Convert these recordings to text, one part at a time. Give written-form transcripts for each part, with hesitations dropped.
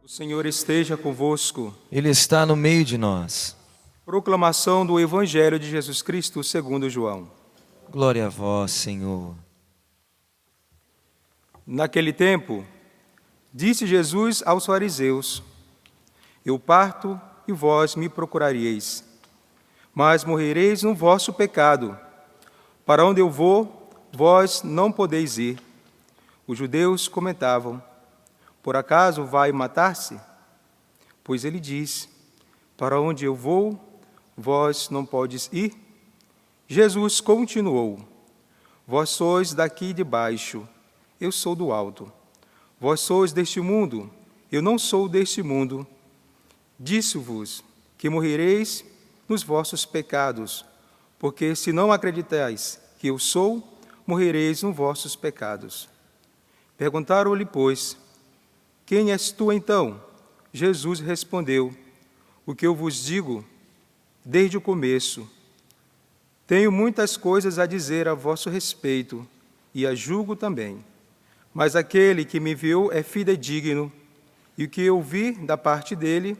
O Senhor esteja convosco. Ele está no meio de nós. Proclamação do Evangelho de Jesus Cristo segundo João. Glória a vós, Senhor. Naquele tempo, disse Jesus aos fariseus: Eu parto e vós me procuraríeis, mas morrereis no vosso pecado. Para onde eu vou, vós não podeis ir. Os judeus comentavam: Por acaso vai matar-se? Pois ele diz: Para onde eu vou, vós não podes ir? Jesus continuou: Vós sois daqui de baixo, eu sou do alto. Vós sois deste mundo, eu não sou deste mundo. Disse-vos que morrereis nos vossos pecados, porque se não acreditais que eu sou, morrereis nos vossos pecados. Perguntaram-lhe, pois: Quem és tu então? Jesus respondeu: O que eu vos digo desde o começo. Tenho muitas coisas a dizer a vosso respeito, e a julgo também. Mas aquele que me enviou é fidedigno, e o que eu ouvi da parte dele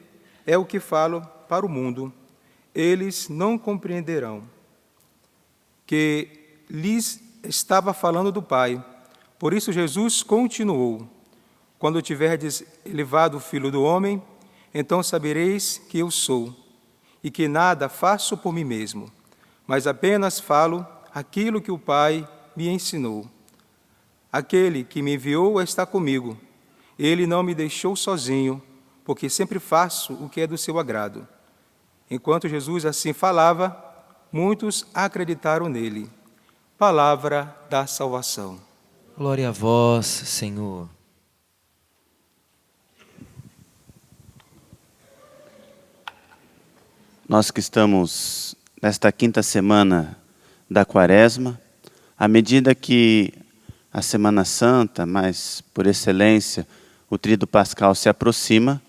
é o que falo para o mundo. Eles não compreenderão que lhes estava falando do Pai. Por isso Jesus continuou: Quando tiverdes elevado o Filho do Homem, então sabereis que eu sou, e que nada faço por mim mesmo, mas apenas falo aquilo que o Pai me ensinou. Aquele que me enviou está comigo. Ele não me deixou sozinho, porque sempre faço o que é do seu agrado. Enquanto Jesus assim falava, muitos acreditaram nele. Palavra da salvação. Glória a vós, Senhor. Nós que estamos nesta quinta semana da Quaresma, à medida que a Semana Santa, mas por excelência o Tríduo Pascal se aproxima,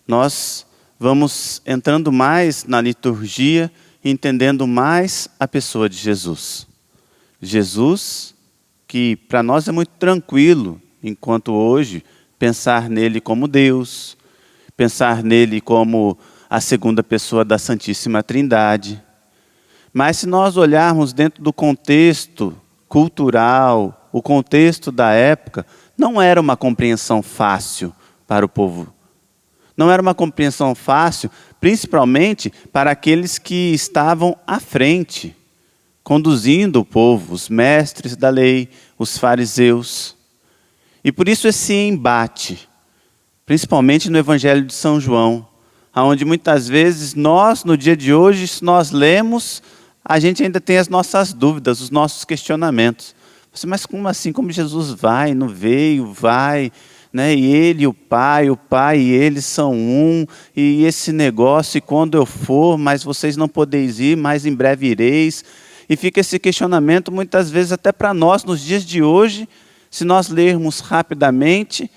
nós vamos entrando mais na liturgia e entendendo mais a pessoa de Jesus. Jesus, que para nós é muito tranquilo, enquanto hoje, pensar nele como Deus, pensar nele como a segunda pessoa da Santíssima Trindade. Mas se nós olharmos dentro do contexto cultural, o contexto da época, não era uma compreensão fácil para o povo. Não era uma compreensão fácil, principalmente para aqueles que estavam à frente, conduzindo o povo, os mestres da lei, os fariseus. E por isso esse embate, principalmente no Evangelho de São João, onde muitas vezes nós, no dia de hoje, se nós lemos, a gente ainda tem as nossas dúvidas, os nossos questionamentos. Mas como assim? Como Jesus vai, não veio, vai, né? E ele, o Pai e eles são um, e esse negócio, e quando eu for, mas vocês não podeis ir, mas em breve ireis. E fica esse questionamento muitas vezes até para nós, nos dias de hoje, se nós lermos rapidamente,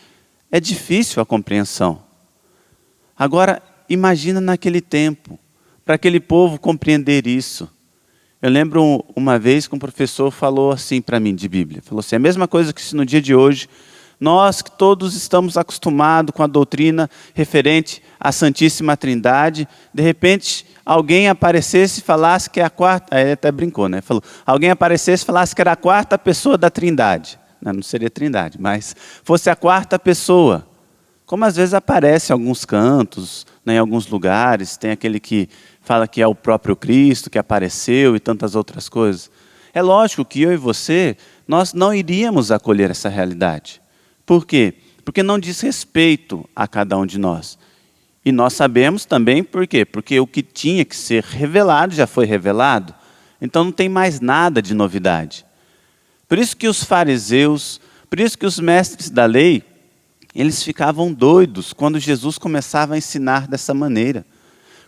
é difícil a compreensão. Agora, imagina naquele tempo, para aquele povo compreender isso. Eu lembro uma vez que um professor falou assim para mim de Bíblia. Falou assim, a mesma coisa que se no dia de hoje, nós que todos estamos acostumados com a doutrina referente à Santíssima Trindade, de repente alguém aparecesse e falasse que é a quarta, ele até brincou, né? Falou, alguém aparecesse e falasse que era a quarta pessoa da Trindade. Não seria Trindade, mas fosse a quarta pessoa. Como às vezes aparece em alguns cantos, né, em alguns lugares, tem aquele que fala que é o próprio Cristo que apareceu e tantas outras coisas. É lógico que eu e você, nós não iríamos acolher essa realidade. Por quê? Porque não diz respeito a cada um de nós. E nós sabemos também por quê? Porque o que tinha que ser revelado já foi revelado. Então não tem mais nada de novidade. Por isso que os fariseus, por isso que os mestres da lei, eles ficavam doidos quando Jesus começava a ensinar dessa maneira.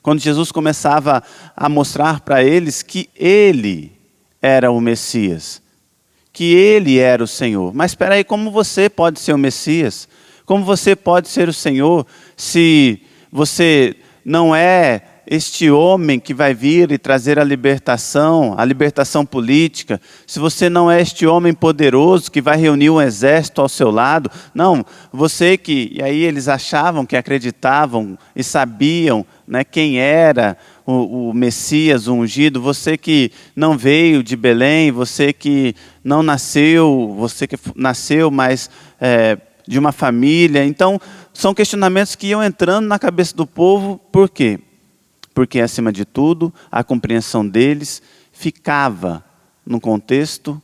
Quando Jesus começava a mostrar para eles que ele era o Messias, que ele era o Senhor. Mas espera aí, como você pode ser o Messias? Como você pode ser o Senhor se você não é este homem que vai vir e trazer a libertação política, se você não é este homem poderoso que vai reunir um exército ao seu lado, não, você que, e aí eles achavam que acreditavam e sabiam, né, quem era o Messias, o ungido, você que não veio de Belém, você que não nasceu, você que nasceu, mas de uma família. Então, são questionamentos que iam entrando na cabeça do povo. Por quê? Porque, acima de tudo, a compreensão deles ficava num contexto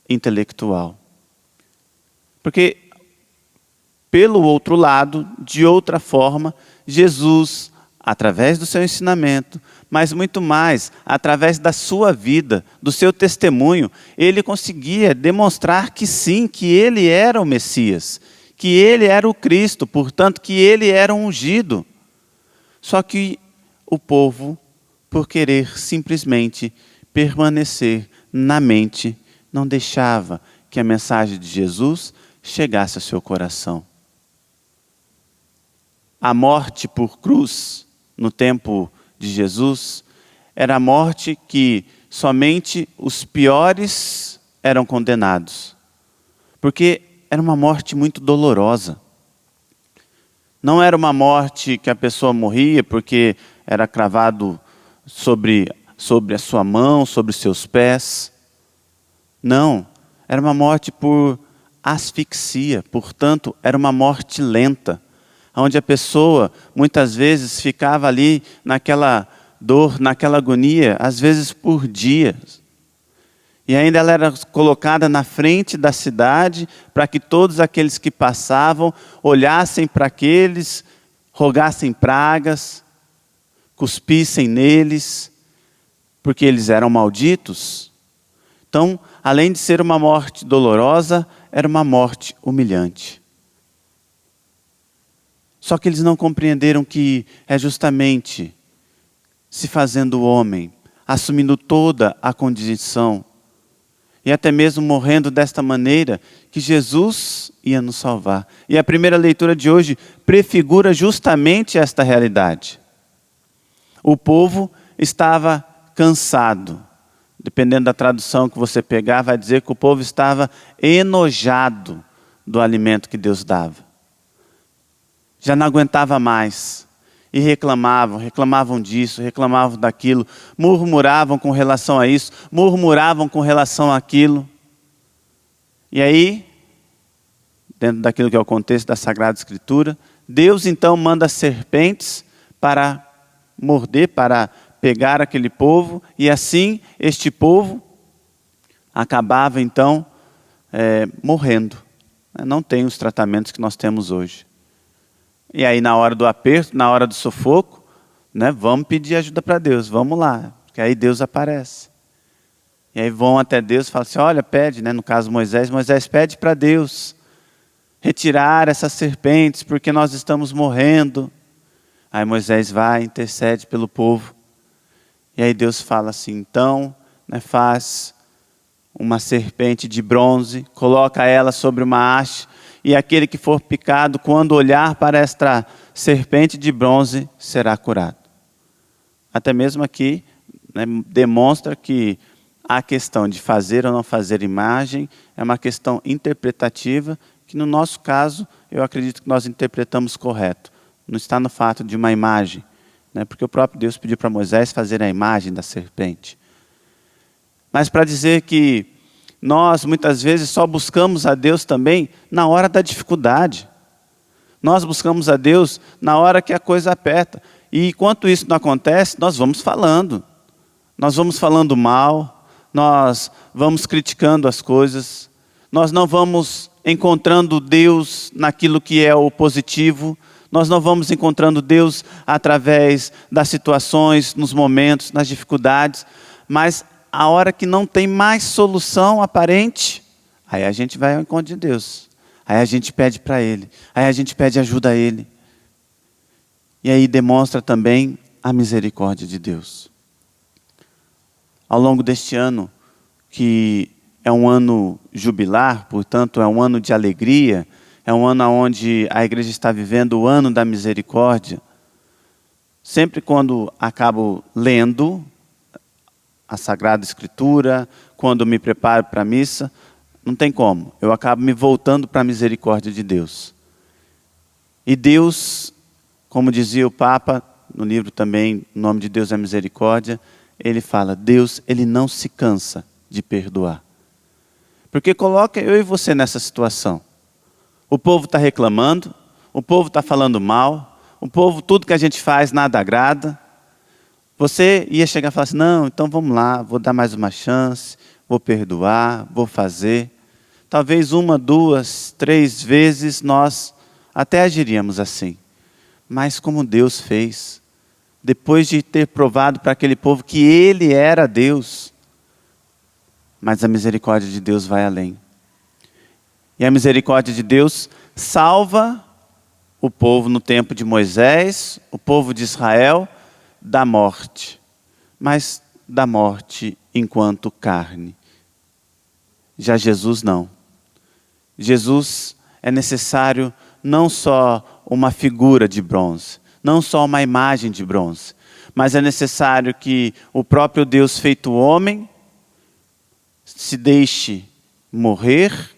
intelectual. Porque, pelo outro lado, de outra forma, Jesus, através do seu ensinamento, mas muito mais, através da sua vida, do seu testemunho, ele conseguia demonstrar que sim, que ele era o Messias, que ele era o Cristo, portanto, que ele era o ungido. Só que o povo, por querer simplesmente permanecer na mente, não deixava que a mensagem de Jesus chegasse ao seu coração. A morte por cruz, no tempo de Jesus, era a morte que somente os piores eram condenados. Porque era uma morte muito dolorosa. Não era uma morte que a pessoa morria porque era cravado sobre a sua mão, sobre os seus pés. Não, era uma morte por asfixia, portanto, era uma morte lenta, onde a pessoa muitas vezes ficava ali naquela dor, naquela agonia, às vezes por dias. E ainda ela era colocada na frente da cidade para que todos aqueles que passavam olhassem para aqueles, rogassem pragas, cuspissem neles, porque eles eram malditos. Então, além de ser uma morte dolorosa, era uma morte humilhante. Só que eles não compreenderam que é justamente se fazendo homem, assumindo toda a condição, e até mesmo morrendo desta maneira, que Jesus ia nos salvar. E a primeira leitura de hoje prefigura justamente esta realidade. O povo estava cansado. Dependendo da tradução que você pegar, vai dizer que o povo estava enojado do alimento que Deus dava. Já não aguentava mais. E reclamavam disso, reclamavam daquilo, murmuravam com relação a isso, murmuravam com relação àquilo. E aí, dentro daquilo que é o contexto da Sagrada Escritura, Deus então manda serpentes para morder, para pegar aquele povo, e assim este povo acabava então morrendo. Não tem os tratamentos que nós temos hoje. E aí na hora do aperto, na hora do sufoco, né, vamos pedir ajuda para Deus, vamos lá, porque aí Deus aparece. E aí vão até Deus e falam assim, olha, pede, né, no caso Moisés pede para Deus retirar essas serpentes, porque nós estamos morrendo. Aí Moisés vai, intercede pelo povo. E aí Deus fala assim, então, né, faz uma serpente de bronze, coloca ela sobre uma haste, e aquele que for picado, quando olhar para esta serpente de bronze, será curado. Até mesmo aqui, né, demonstra que a questão de fazer ou não fazer imagem é uma questão interpretativa, que no nosso caso, eu acredito que nós interpretamos correto. Não está no fato de uma imagem, né, porque o próprio Deus pediu para Moisés fazer a imagem da serpente. Mas para dizer que nós, muitas vezes, só buscamos a Deus também na hora da dificuldade. Nós buscamos a Deus na hora que a coisa aperta. E enquanto isso não acontece, nós vamos falando. Nós vamos falando mal, nós vamos criticando as coisas, nós não vamos encontrando Deus naquilo que é o positivo, nós não vamos encontrando Deus através das situações, nos momentos, nas dificuldades, mas a hora que não tem mais solução aparente, aí a gente vai ao encontro de Deus. Aí a gente pede para Ele. Aí a gente pede ajuda a Ele. E aí demonstra também a misericórdia de Deus. Ao longo deste ano, que é um ano jubilar, portanto é um ano de alegria, é um ano onde a igreja está vivendo o ano da misericórdia, sempre quando acabo lendo a Sagrada Escritura, quando me preparo para a missa, não tem como. Eu acabo me voltando para a misericórdia de Deus. E Deus, como dizia o Papa, no livro também, O Nome de Deus é Misericórdia, ele fala, Deus, ele não se cansa de perdoar. Porque coloca eu e você nessa situação. O povo está reclamando, o povo está falando mal, o povo, tudo que a gente faz, nada agrada. Você ia chegar e falar assim, não, então vamos lá, vou dar mais uma chance, vou perdoar, vou fazer. Talvez 1, 2, 3 vezes nós até agiríamos assim. Mas como Deus fez, depois de ter provado para aquele povo que Ele era Deus, mas a misericórdia de Deus vai além. E a misericórdia de Deus salva o povo no tempo de Moisés, o povo de Israel, da morte. Mas da morte enquanto carne. Já Jesus não. Jesus é necessário não só uma figura de bronze, não só uma imagem de bronze, mas é necessário que o próprio Deus feito homem se deixe morrer,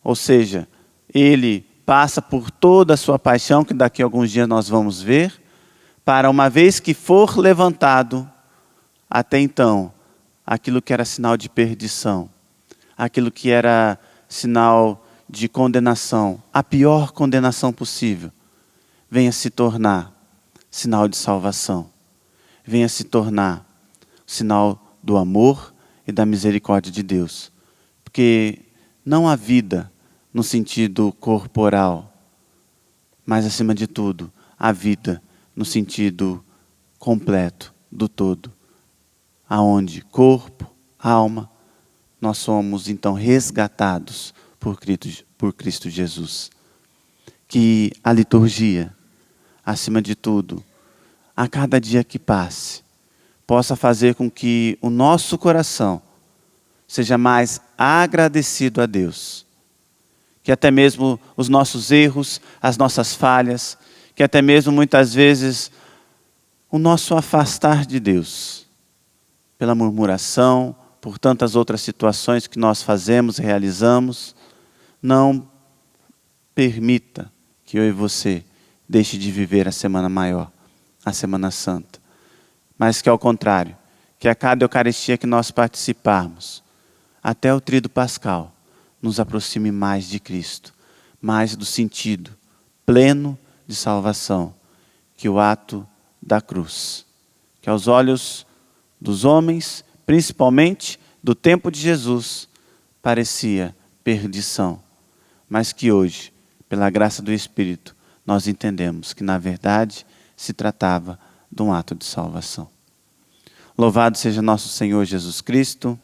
ou seja, ele passa por toda a sua paixão, que daqui a alguns dias nós vamos ver, para uma vez que for levantado, até então, aquilo que era sinal de perdição, aquilo que era sinal de condenação, a pior condenação possível, venha se tornar sinal de salvação, venha se tornar sinal do amor e da misericórdia de Deus. Porque não há vida no sentido corporal, mas acima de tudo, a vida no sentido completo do todo, aonde corpo, alma, nós somos então resgatados por Cristo Jesus. Que a liturgia, acima de tudo, a cada dia que passe, possa fazer com que o nosso coração seja mais agradecido a Deus. Que até mesmo os nossos erros, as nossas falhas, que até mesmo muitas vezes o nosso afastar de Deus, pela murmuração, por tantas outras situações que nós fazemos, realizamos, não permita que eu e você deixe de viver a Semana Maior, a Semana Santa. Mas que ao contrário, que a cada Eucaristia que nós participarmos, até o Tríduo Pascal, nos aproxime mais de Cristo, mais do sentido pleno de salvação, que o ato da cruz. Que aos olhos dos homens, principalmente do tempo de Jesus, parecia perdição, mas que hoje, pela graça do Espírito, nós entendemos que na verdade se tratava de um ato de salvação. Louvado seja nosso Senhor Jesus Cristo.